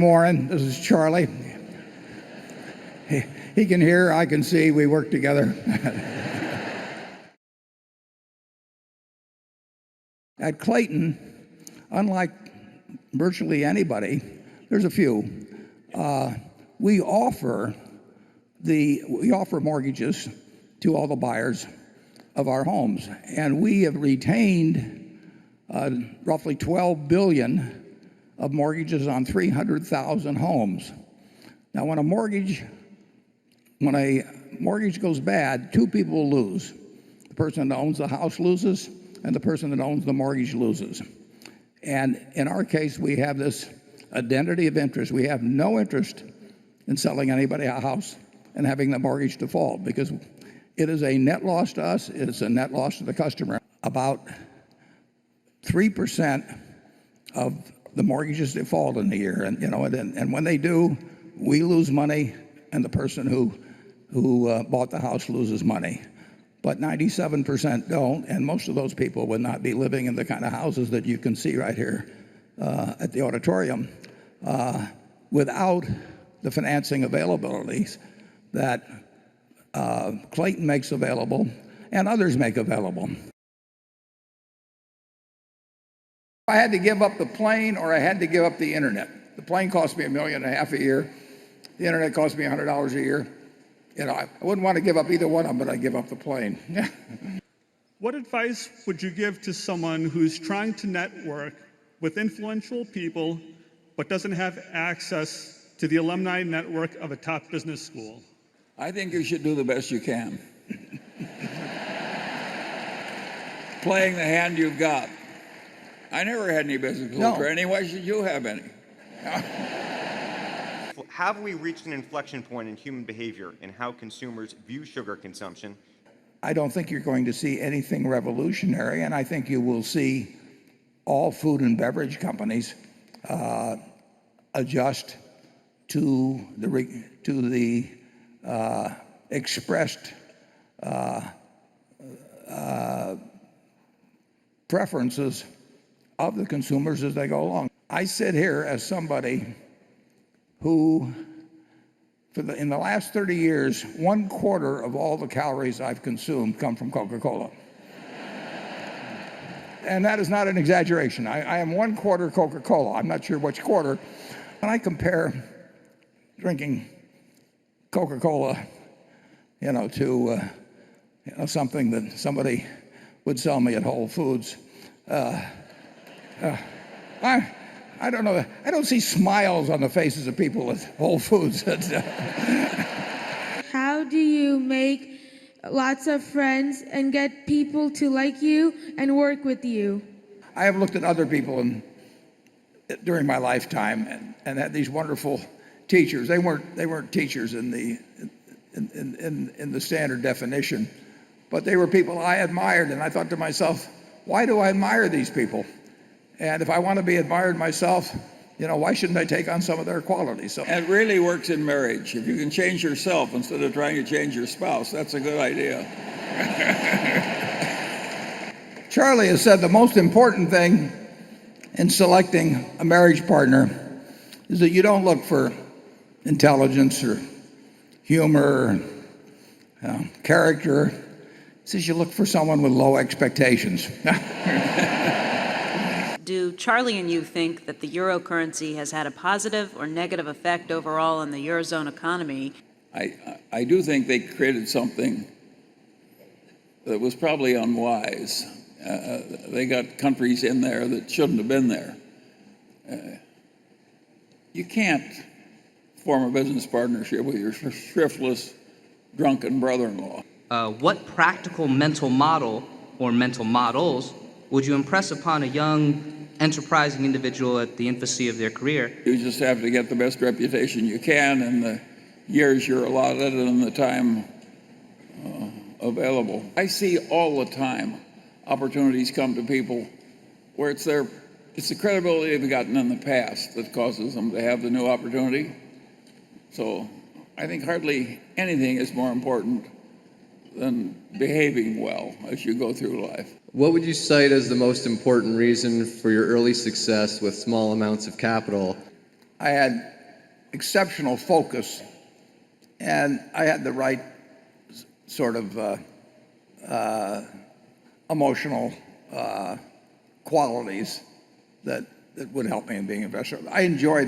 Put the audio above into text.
Warren, this is Charlie. He can hear, I can see, we work together. At Clayton, unlike virtually anybody, there's a few, we offer mortgages to all the buyers of our homes, and we have retained roughly $12 billion of mortgages on 300,000 homes. Now, when a mortgage goes bad, two people lose. The person that owns the house loses, and the person that owns the mortgage loses. And in our case, we have this identity of interest. We have no interest in selling anybody a house and having the mortgage default, because it is a net loss to us. It's a net loss to the customer. About 3% of the mortgages default in the year, and when they do, we lose money, and the person who bought the house loses money. But 97% don't, and most of those people would not be living in the kind of houses that you can see right here at the auditorium without the financing availabilities that Clayton makes available and others make available. I had to give up the plane, or I had to give up the internet. The plane cost me $1.5 million a year. The internet cost me $100 a year. I wouldn't want to give up either one of them, but I'd give up the plane. What advice would you give to someone who's trying to network with influential people but doesn't have access to the alumni network of a top business school? I think you should do the best you can. Playing the hand you've got. I never had any business school training. Why should you have any? Have we reached an inflection point in human behavior in how consumers view sugar consumption? I don't think you're going to see anything revolutionary, and I think you will see all food and beverage companies adjust to the expressed preferences of the consumers as they go along. I sit here as somebody who, in the last 30 years, 1/4 of all the calories I've consumed come from Coca-Cola. And that is not an exaggeration. I am 1/4 Coca-Cola. I'm not sure which quarter. When I compare drinking Coca-Cola, to something that somebody would sell me at Whole Foods, I don't know. I don't see smiles on the faces of people at Whole Foods. How do you make lots of friends and get people to like you and work with you? I have looked at other people during my lifetime and had these wonderful teachers. They weren't teachers in the standard definition, but they were people I admired, and I thought to myself, why do I admire these people? And if I want to be admired myself, why shouldn't I take on some of their qualities? So, And it really works in marriage. If you can change yourself instead of trying to change your spouse, that's a good idea. Charlie has said the most important thing in selecting a marriage partner is that you don't look for intelligence or humor or character. He says you look for someone with low expectations. Do Charlie and you think that the euro currency has had a positive or negative effect overall on the Eurozone economy? I do think they created something that was probably unwise. They got countries in there that shouldn't have been there. You can't form a business partnership with your thriftless, drunken brother-in-law. What practical mental model or mental models would you impress upon a young, enterprising individual at the infancy of their career? You just have to get the best reputation you can in the years you're allotted and the time available. I see all the time opportunities come to people where it's the credibility they've gotten in the past that causes them to have the new opportunity. So I think hardly anything is more important than behaving well as you go through life. What would you cite as the most important reason for your early success with small amounts of capital? I had exceptional focus, and I had the right sort of emotional qualities that would help me in being an investor. I enjoyed